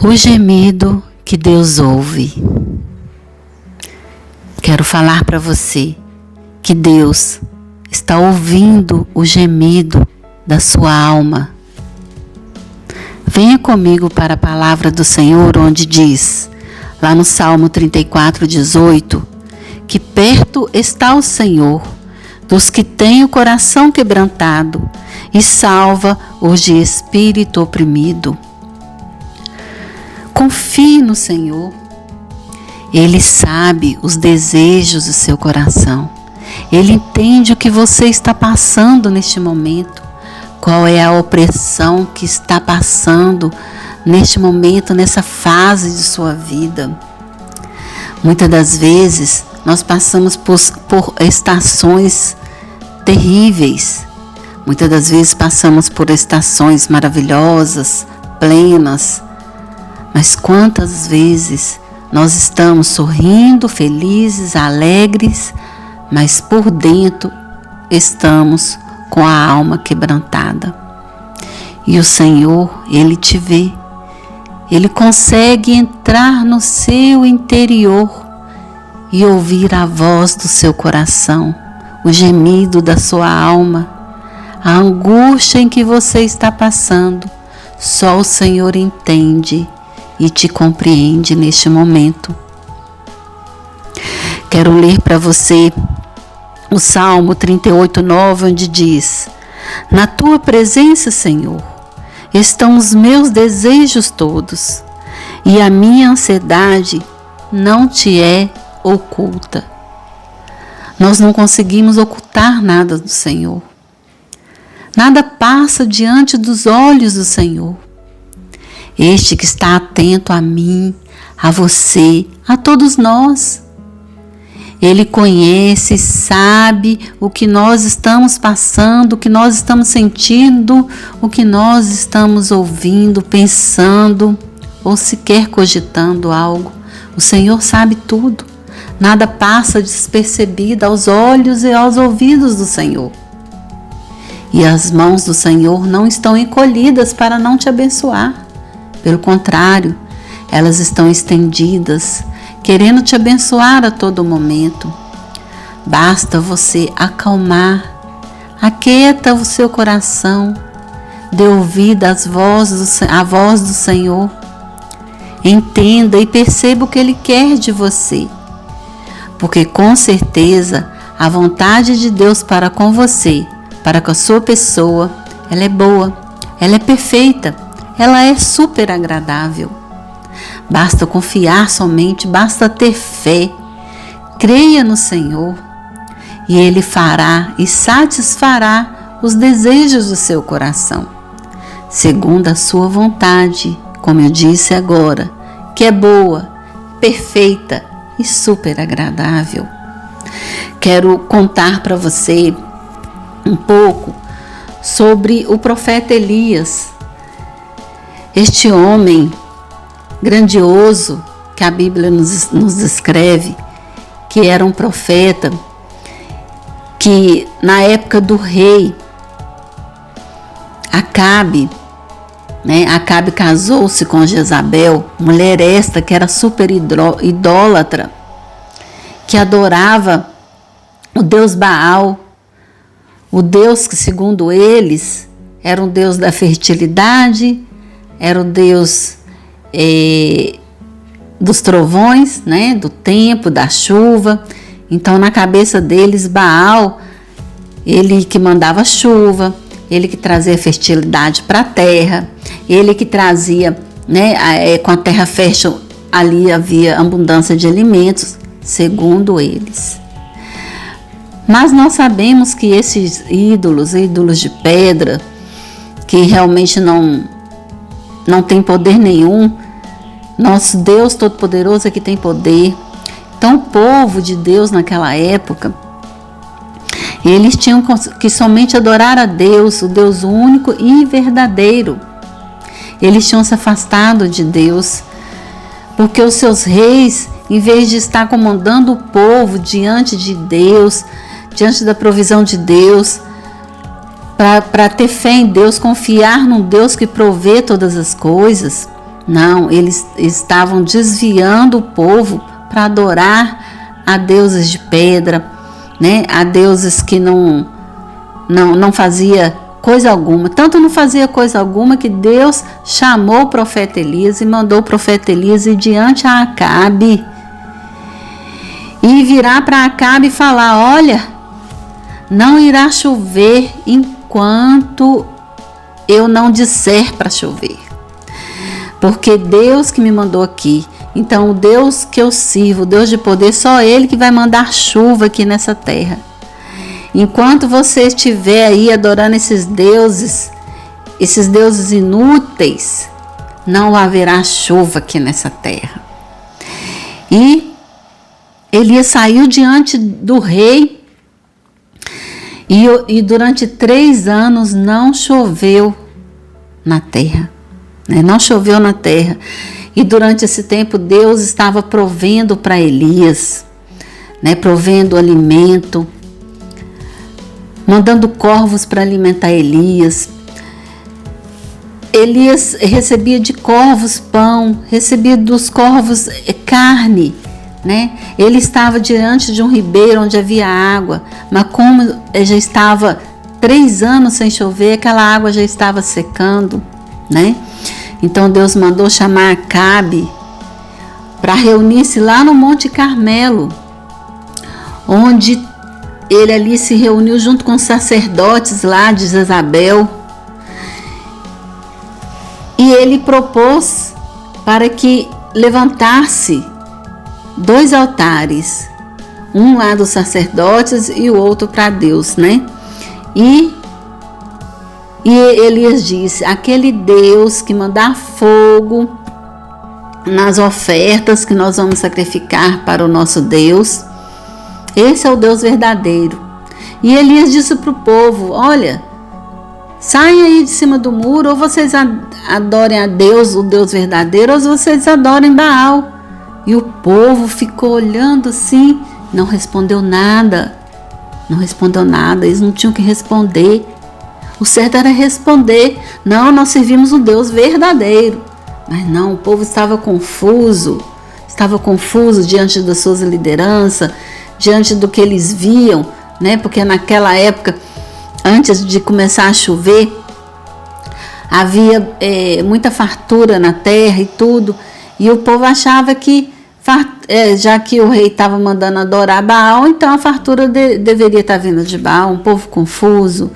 O gemido que Deus ouve. Quero falar para você que Deus está ouvindo o gemido da sua alma. Venha comigo para a palavra do Senhor, onde diz, lá no Salmo 34:18, que perto está o Senhor dos que têm o coração quebrantado e salva os de espírito oprimido. Confie no Senhor. Ele sabe os desejos do seu coração. Ele entende o que você está passando neste momento. Qual é a opressão que está passando neste momento, nessa fase de sua vida. Muitas das vezes nós passamos por estações terríveis. Muitas das vezes passamos por estações maravilhosas, plenas. Mas quantas vezes nós estamos sorrindo, felizes, alegres, mas por dentro estamos com a alma quebrantada. E o Senhor, Ele te vê. Ele consegue entrar no seu interior e ouvir a voz do seu coração, o gemido da sua alma, a angústia em que você está passando. Só o Senhor entende e te compreende neste momento. Quero ler para você o Salmo 38:9, onde diz: Na tua presença, Senhor, estão os meus desejos todos, e a minha ansiedade não te é oculta. Nós não conseguimos ocultar nada do Senhor. Nada passa diante dos olhos do Senhor. Este que está atento a mim, a você, a todos nós. Ele conhece, sabe o que nós estamos passando, o que nós estamos sentindo, o que nós estamos ouvindo, pensando ou sequer cogitando algo. O Senhor sabe tudo. Nada passa despercebido aos olhos e aos ouvidos do Senhor. E as mãos do Senhor não estão encolhidas para não te abençoar. Pelo contrário, elas estão estendidas, querendo te abençoar a todo momento. Basta você acalmar, aquieta o seu coração, dê ouvido à voz do Senhor. Entenda e perceba o que Ele quer de você. Porque com certeza a vontade de Deus para com você, para com a sua pessoa, ela é boa, ela é perfeita. Ela é super agradável. Basta confiar somente, basta ter fé. Creia no Senhor e Ele fará e satisfará os desejos do seu coração, segundo a sua vontade, como eu disse agora, que é boa, perfeita e super agradável. Quero contar para você um pouco sobre o profeta Elias. Este homem grandioso que a Bíblia nos descreve, que era um profeta, que na época do rei Acabe, Acabe casou-se com Jezabel, mulher esta que era super idólatra, que adorava o deus Baal, o deus que, segundo eles, era um deus da fertilidade, era o Deus dos trovões, do tempo, da chuva. Então, na cabeça deles, Baal, ele que mandava chuva, ele que trazia fertilidade para a terra, ele que trazia, com a terra fértil, ali havia abundância de alimentos, segundo eles. Mas nós sabemos que esses ídolos de pedra, que realmente não tem poder nenhum, nosso Deus Todo-Poderoso é que tem poder. Então o povo de Deus naquela época, eles tinham que somente adorar a Deus, o Deus único e verdadeiro. Eles tinham se afastado de Deus, porque os seus reis, em vez de estar comandando o povo diante de Deus, diante da provisão de Deus, para ter fé em Deus, confiar num Deus que provê todas as coisas, Não, eles estavam desviando o povo para adorar a deuses de pedra, né? A deuses que não fazia coisa alguma. Tanto não fazia coisa alguma que Deus chamou o profeta Elias e mandou o profeta Elias ir diante a Acabe e virar para Acabe e falar: olha, não irá chover enquanto eu não disser para chover, porque Deus que me mandou aqui. Então o Deus que eu sirvo, o Deus de poder, só Ele que vai mandar chuva aqui nessa terra. Enquanto você estiver aí adorando esses deuses inúteis, não haverá chuva aqui nessa terra. E Elias saiu diante do rei e durante 3 anos não choveu na terra, né? Não choveu na terra. E durante esse tempo Deus estava provendo para Elias, né? Provendo alimento, mandando corvos para alimentar Elias. Elias recebia de corvos pão, recebia dos corvos carne, né? Ele estava diante de um ribeiro onde havia água, mas como já estava 3 anos sem chover, aquela água já estava secando, né? Então Deus mandou chamar Acabe para reunir-se lá no Monte Carmelo, onde ele ali se reuniu junto com os sacerdotes lá de Jezabel, e ele propôs para que levantasse 2 altares, um lá dos sacerdotes e o outro para Deus, né? E Elias disse: aquele Deus que mandar fogo nas ofertas que nós vamos sacrificar para o nosso Deus, esse é o Deus verdadeiro. E Elias disse para o povo: olha, saem aí de cima do muro, ou vocês adorem a Deus, o Deus verdadeiro, ou vocês adorem Baal. E o povo ficou olhando assim, não respondeu nada. Eles não tinham que responder. O certo era responder: não, nós servimos um Deus verdadeiro. Mas não, o povo estava confuso diante das suas lideranças, diante do que eles viam, né? Porque naquela época, antes de começar a chover, havia muita fartura na terra e tudo, e o povo achava que, já que o rei estava mandando adorar Baal, então a fartura deveria estar vindo de Baal. Um povo confuso,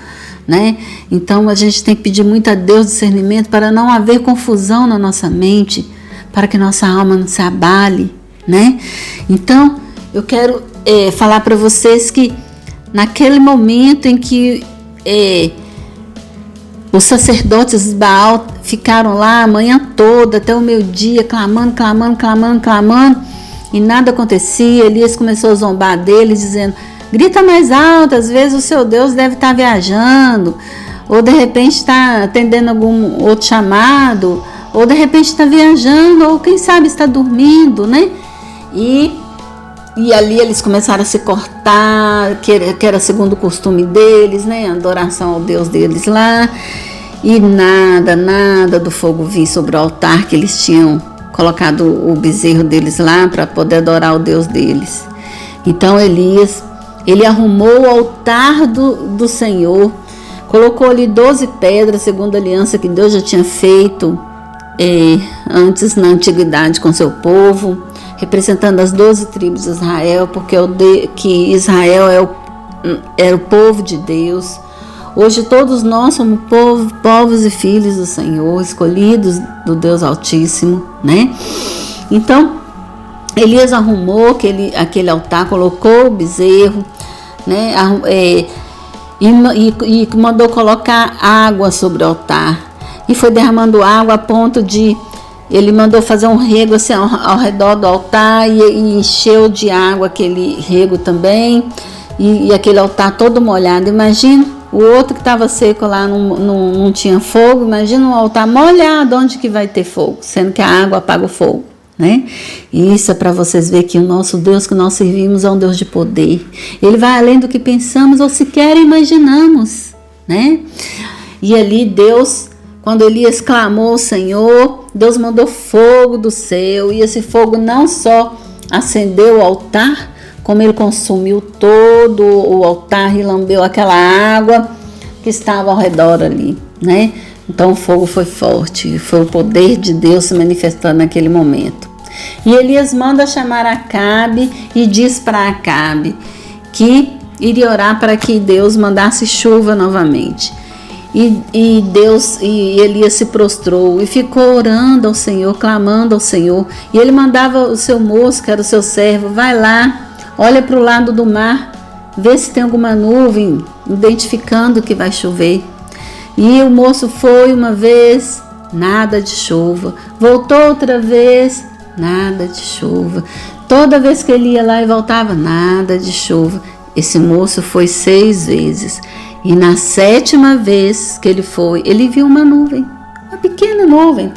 né? Então a gente tem que pedir muito a Deus discernimento para não haver confusão na nossa mente, para que nossa alma não se abale, né? Então eu quero falar para vocês que naquele momento em que os sacerdotes de Baal ficaram lá a manhã toda, até o meio-dia, clamando, e nada acontecia, Elias começou a zombar deles, dizendo: grita mais alto, às vezes o seu Deus deve estar viajando, ou de repente está atendendo algum outro chamado, ou de repente está viajando, ou quem sabe está dormindo, né? E ali eles começaram a se cortar, que era segundo o costume deles, né? A adoração ao Deus deles lá. E nada do fogo vir sobre o altar que eles tinham colocado o bezerro deles lá para poder adorar o Deus deles. Então Elias, ele arrumou o altar do Senhor, colocou ali 12 pedras, segundo a aliança que Deus já tinha feito antes na antiguidade com seu povo, representando as 12 tribos de Israel, porque que Israel era o povo de Deus. Hoje todos nós somos povos e filhos do Senhor, escolhidos do Deus Altíssimo, né? Então Elias arrumou aquele altar, colocou o bezerro, né? E mandou colocar água sobre o altar, e foi derramando água a ponto de ele mandou fazer um rego assim ao redor do altar, e encheu de água aquele rego também, e aquele altar todo molhado. Imagina, o outro que estava seco lá não tinha fogo. Imagina um altar molhado, onde que vai ter fogo? Sendo que a água apaga o fogo, né? E isso é para vocês verem que o nosso Deus que nós servimos é um Deus de poder. Ele vai além do que pensamos ou sequer imaginamos, né? E ali Deus quando Elias clamou ao Senhor, Deus mandou fogo do céu, e esse fogo não só acendeu o altar, como ele consumiu todo o altar e lambeu aquela água que estava ao redor ali, né? Então o fogo foi forte, foi o poder de Deus se manifestando naquele momento. E Elias manda chamar Acabe e diz para Acabe que iria orar para que Deus mandasse chuva novamente. E Elias se prostrou e ficou orando ao Senhor, clamando ao Senhor. E ele mandava o seu moço, que era o seu servo, vai lá, olha para o lado do mar, vê se tem alguma nuvem, identificando que vai chover. E o moço foi uma vez, nada de chuva. Voltou outra vez, nada de chuva. Toda vez que ele ia lá e voltava, nada de chuva. Esse moço foi 6 vezes. E na 7ª vez que ele foi, ele viu uma nuvem, uma pequena nuvem,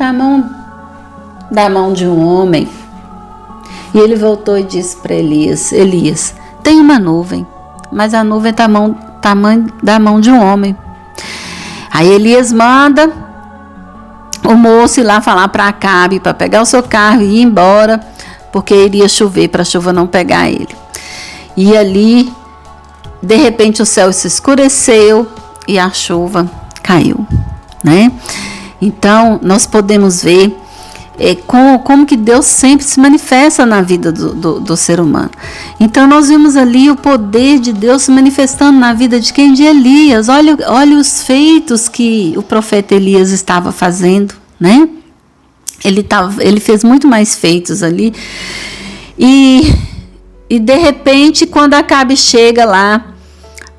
da mão de um homem. E ele voltou e disse para Elias, Elias, tem uma nuvem, mas a nuvem é tamanho da mão de um homem. Aí Elias manda o moço ir lá falar para Acabe, para pegar o seu carro e ir embora, porque iria chover, para a chuva não pegar ele. E ali, de repente, o céu se escureceu e a chuva caiu, né? Então, nós podemos ver como que Deus sempre se manifesta na vida do ser humano. Então, nós vimos ali o poder de Deus se manifestando na vida de quem? De Elias. Olha os feitos que o profeta Elias estava fazendo, né? Ele fez muito mais feitos ali. E de repente, quando Acabe chega lá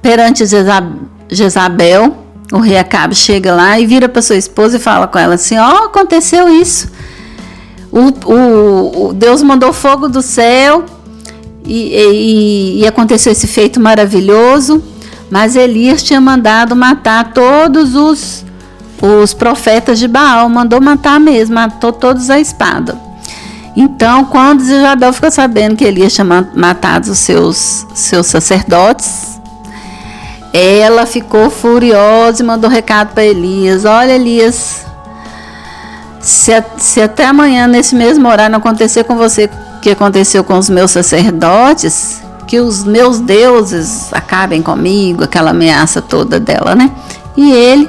perante Jezabel, o rei Acabe chega lá e vira para sua esposa e fala com ela assim, aconteceu isso. Deus mandou fogo do céu e aconteceu esse feito maravilhoso, mas Elias tinha mandado matar todos os profetas de Baal, mandou matar mesmo, matou todos à espada. Então, quando Jezabel ficou sabendo que Elias tinha matado os seus sacerdotes, ela ficou furiosa e mandou recado para Elias, olha Elias, se até amanhã, nesse mesmo horário, não acontecer com você o que aconteceu com os meus sacerdotes, que os meus deuses acabem comigo, aquela ameaça toda dela, né? E ele,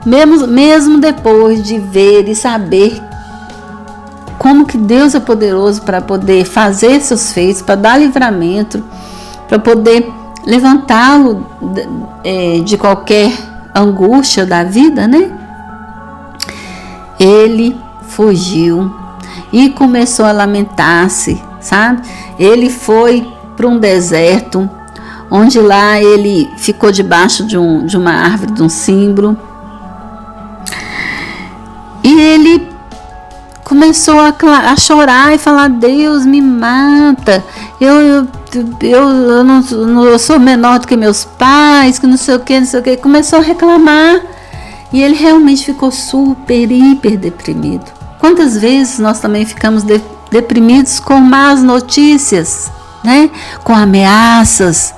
mesmo depois de ver e saber como que Deus é poderoso para poder fazer seus feitos, para dar livramento, para poder levantá-lo de qualquer angústia da vida, né? Ele fugiu e começou a lamentar-se, sabe? Ele foi para um deserto, onde lá ele ficou debaixo de uma árvore, de um símbolo. E ele começou a chorar e falar, Deus me mata, eu sou menor do que meus pais, que não sei o que. Começou a reclamar. E ele realmente ficou super, hiper deprimido. Quantas vezes nós também ficamos deprimidos com más notícias, né? Com ameaças.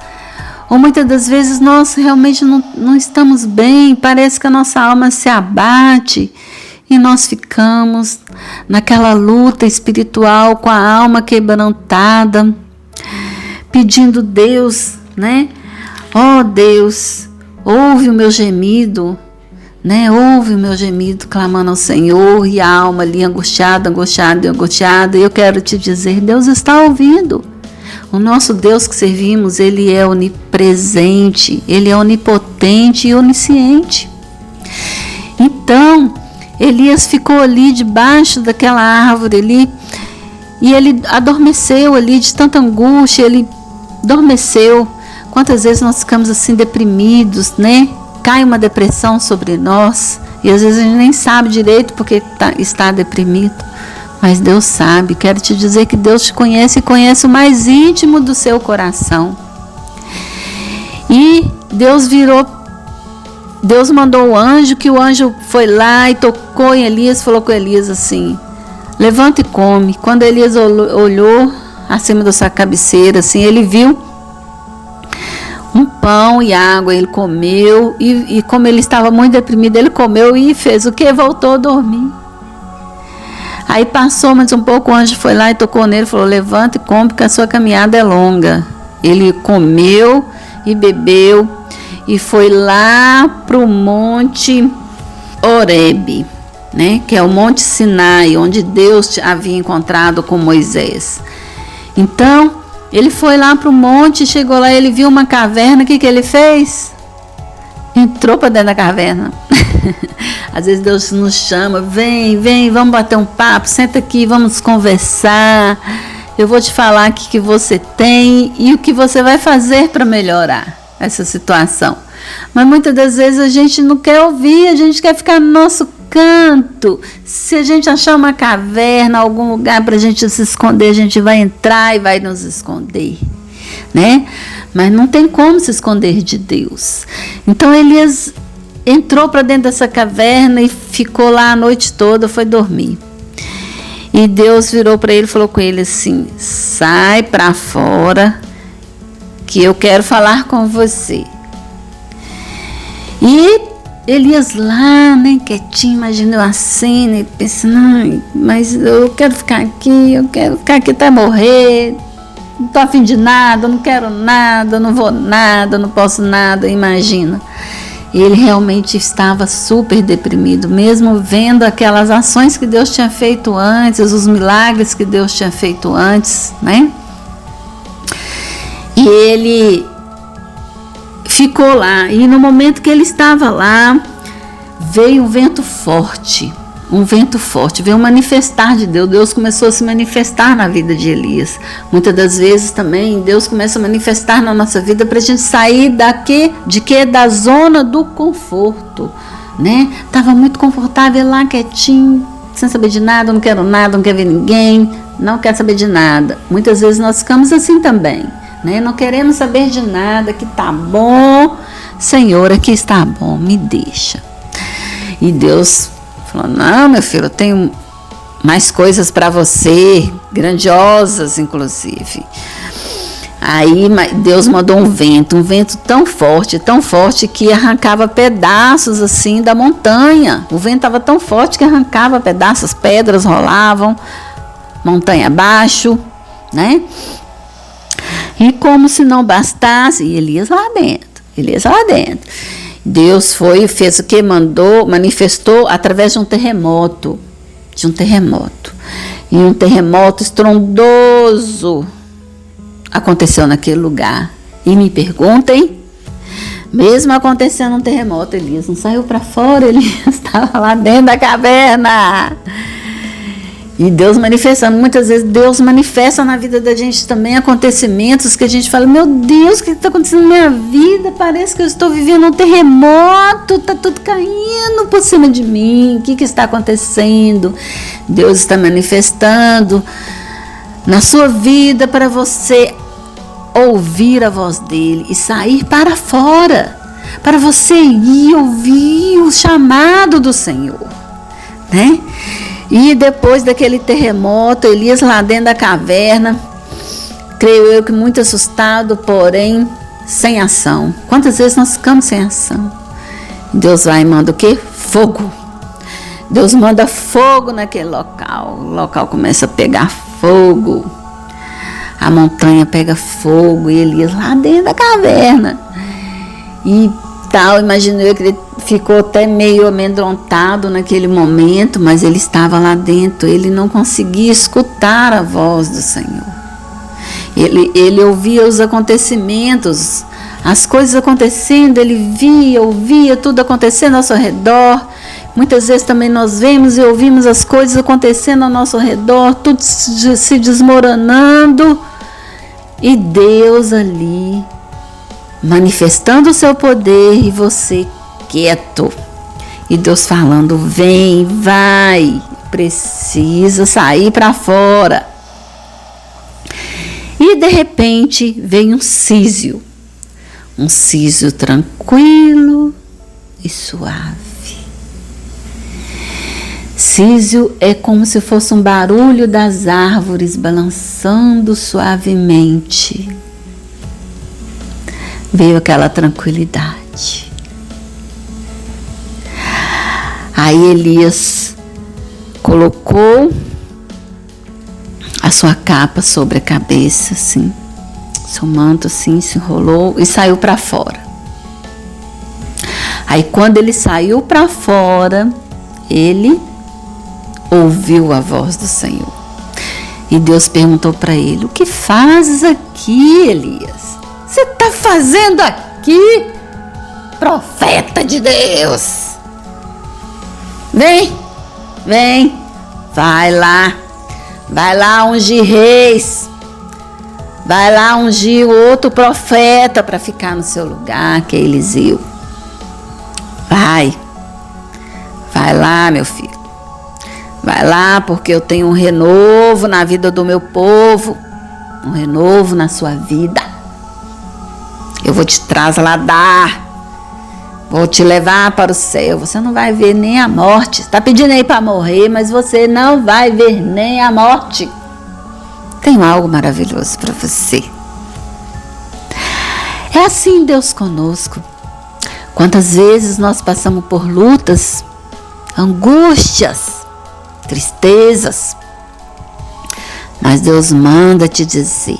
Ou muitas das vezes nós realmente não estamos bem, parece que a nossa alma se abate e nós ficamos naquela luta espiritual com a alma quebrantada, pedindo Deus, né? Ó Deus, ouve o meu gemido, né? Ouve o meu gemido clamando ao Senhor, e a alma ali angustiada. E eu quero te dizer, Deus está ouvindo. O nosso Deus que servimos, Ele é onipresente, Ele é onipotente e onisciente. Então, Elias ficou ali debaixo daquela árvore ali, e ele adormeceu ali de tanta angústia, ele adormeceu. Quantas vezes nós ficamos assim deprimidos, né? Cai uma depressão sobre nós e às vezes a gente nem sabe direito porque está deprimido, mas Deus sabe. Quero te dizer que Deus te conhece e conhece o mais íntimo do seu coração. E Deus mandou o anjo, que o anjo foi lá e tocou em Elias, falou com Elias assim, levanta e come. Quando Elias olhou acima da sua cabeceira, assim, ele viu um pão e água, ele comeu, e como ele estava muito deprimido, ele comeu e fez o que? Voltou a dormir. Aí passou mais um pouco, o anjo foi lá e tocou nele, falou: levanta e come, porque a sua caminhada é longa. Ele comeu e bebeu e foi lá para o monte Horebe, né? Que é o monte Sinai, onde Deus havia encontrado com Moisés. Então, ele foi lá para o monte, chegou lá, ele viu uma caverna, o que ele fez? Entrou para dentro da caverna. Às vezes Deus nos chama: vem, vamos bater um papo, senta aqui, vamos conversar. Eu vou te falar o que você tem e o que você vai fazer para melhorar essa situação. Mas muitas das vezes a gente não quer ouvir, a gente quer ficar no nosso canto. Se a gente achar uma caverna, algum lugar para a gente se esconder, a gente vai entrar e vai nos esconder, né? Mas não tem como se esconder de Deus. Então Elias entrou para dentro dessa caverna e ficou lá a noite toda, foi dormir. E Deus virou para ele e falou com ele assim: sai para fora que eu quero falar com você. E Elias lá, né, quietinho, imaginou a cena e pensando: mas eu quero ficar aqui até morrer, não estou afim de nada, não quero nada, não vou nada, não posso nada, imagina. Ele realmente estava super deprimido, mesmo vendo aquelas ações que Deus tinha feito antes, os milagres que Deus tinha feito antes, né? E ele ficou lá, e no momento que ele estava lá, veio um vento forte, veio um manifestar de Deus. Deus começou a se manifestar na vida de Elias. Muitas das vezes também Deus começa a manifestar na nossa vida para a gente sair da zona do conforto, né? Estava muito confortável lá, quietinho, sem saber de nada, não quero nada, não quero ver ninguém, não quero saber de nada. Muitas vezes nós ficamos assim também, né? Não queremos saber de nada, que tá bom, Senhor, aqui está bom, me deixa. E Deus falou: não, meu filho, eu tenho mais coisas para você, grandiosas inclusive. Aí Deus mandou um vento tão forte que arrancava pedaços assim da montanha. O vento estava tão forte que arrancava pedaços, pedras rolavam, montanha abaixo, né? E como se não bastasse, Elias lá dentro. Deus foi e fez o que mandou, manifestou através de um terremoto. E um terremoto estrondoso aconteceu naquele lugar. E me perguntem, mesmo acontecendo um terremoto, Elias não saiu para fora, Elias estava lá dentro da caverna. E Deus manifestando, muitas vezes Deus manifesta na vida da gente também acontecimentos que a gente fala: meu Deus, o que está acontecendo na minha vida? Parece que eu estou vivendo um terremoto, está tudo caindo por cima de mim, o que está acontecendo? Deus está manifestando na sua vida para você ouvir a voz dele e sair para fora, para você ir ouvir o chamado do Senhor, né? E depois daquele terremoto, Elias lá dentro da caverna, creio eu que muito assustado, porém sem ação. Quantas vezes nós ficamos sem ação? Deus vai e manda o quê? Fogo. Deus manda fogo naquele local. O local começa a pegar fogo. A montanha pega fogo e Elias lá dentro da caverna. E tal, imagino eu que ele ficou até meio amedrontado naquele momento, mas ele estava lá dentro, ele não conseguia escutar a voz do Senhor. Ele ouvia os acontecimentos, as coisas acontecendo, ele via, ouvia tudo acontecendo ao seu redor. Muitas vezes também nós vemos e ouvimos as coisas acontecendo ao nosso redor, tudo se desmoronando, e Deus ali manifestando o seu poder e você quieto. E Deus falando: vem, vai, precisa sair para fora. E de repente vem um sísio tranquilo e suave. Sísio é como se fosse um barulho das árvores balançando suavemente. veio aquela tranquilidade. Aí Elias colocou a sua capa sobre a cabeça, assim, seu manto assim, se enrolou e saiu para fora. Aí quando ele saiu para fora, ele ouviu a voz do Senhor. E Deus perguntou para ele: o que fazes aqui, Elias? Você está fazendo aqui, profeta de Deus? Vem, vai lá ungir reis, vai lá ungir o outro profeta para ficar no seu lugar, que é Eliseu. Vai lá, meu filho, vai lá, porque eu tenho um renovo na vida do meu povo, um renovo na sua vida. Eu vou te trasladar, vou te levar para o céu, você não vai ver nem a morte. Está pedindo aí para morrer, mas você não vai ver nem a morte. Tenho algo maravilhoso para você. É assim Deus conosco. Quantas vezes nós passamos por lutas, angústias, tristezas, mas Deus manda te dizer: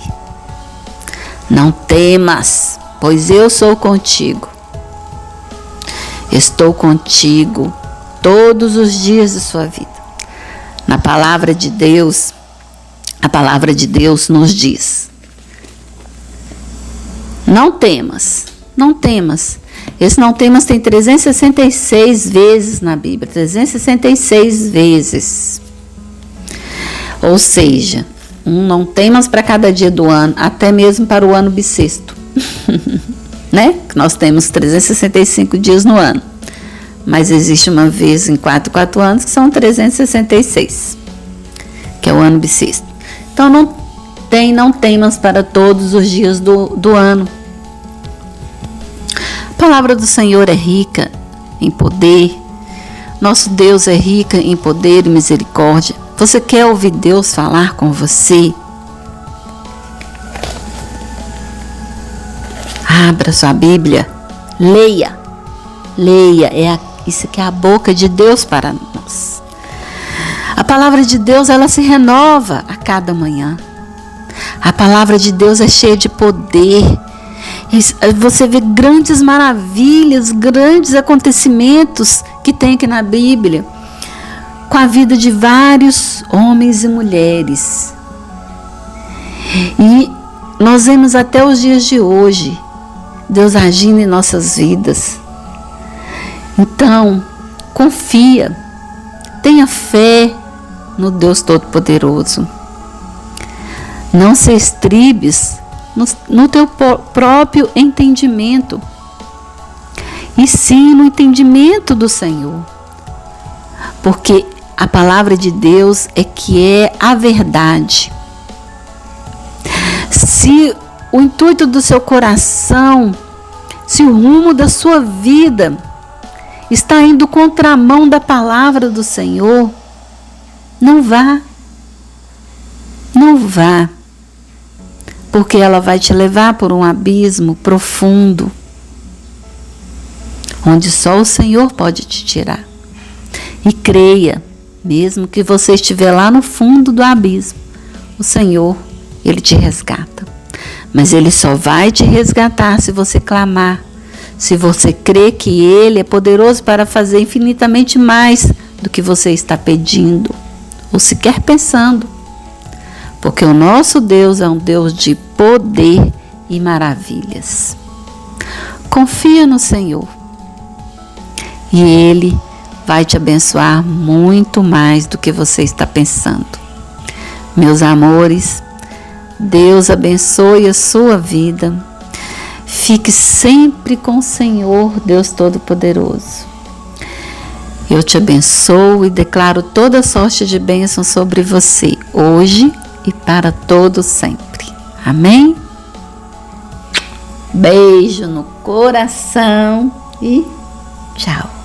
não temas, pois eu sou contigo. Estou contigo todos os dias de sua vida. Na palavra de Deus, a palavra de Deus nos diz: não temas, não temas. Esse não temas tem 366 vezes na Bíblia, 366 vezes. Ou seja, não temas para cada dia do ano, até mesmo para o ano bissexto. Né? Nós temos 365 dias no ano, mas existe uma vez em 4 anos que são 366, que é o ano bissexto. Então não temas para todos os dias do ano. A palavra do Senhor é rica em poder. Nosso Deus é rico em poder e misericórdia. Você quer ouvir Deus falar com você? Abra sua Bíblia, leia, isso que é a boca de Deus para nós. A palavra de Deus, ela se renova a cada manhã. A palavra de Deus é cheia de poder. Você vê grandes maravilhas, grandes acontecimentos que tem aqui na Bíblia, com a vida de vários homens e mulheres. E nós vemos até os dias de hoje Deus agindo em nossas vidas. Então, confia, tenha fé no Deus Todo-Poderoso. Não se estribes no teu próprio entendimento, e sim no entendimento do Senhor. Porque a palavra de Deus é que é a verdade. Se o intuito do seu coração, se o rumo da sua vida está indo contramão da palavra do Senhor, não vá. Não vá. Porque ela vai te levar por um abismo profundo, onde só o Senhor pode te tirar. E creia, mesmo que você estiver lá no fundo do abismo, o Senhor, Ele te resgata. Mas Ele só vai te resgatar se você clamar, se você crê que Ele é poderoso para fazer infinitamente mais do que você está pedindo ou sequer pensando. Porque o nosso Deus é um Deus de poder e maravilhas. Confia no Senhor e Ele vai te abençoar muito mais do que você está pensando. Meus amores, Deus abençoe a sua vida. Fique sempre com o Senhor, Deus Todo-Poderoso. Eu te abençoo e declaro toda sorte de bênção sobre você, hoje e para todo sempre. Amém? Beijo no coração e tchau.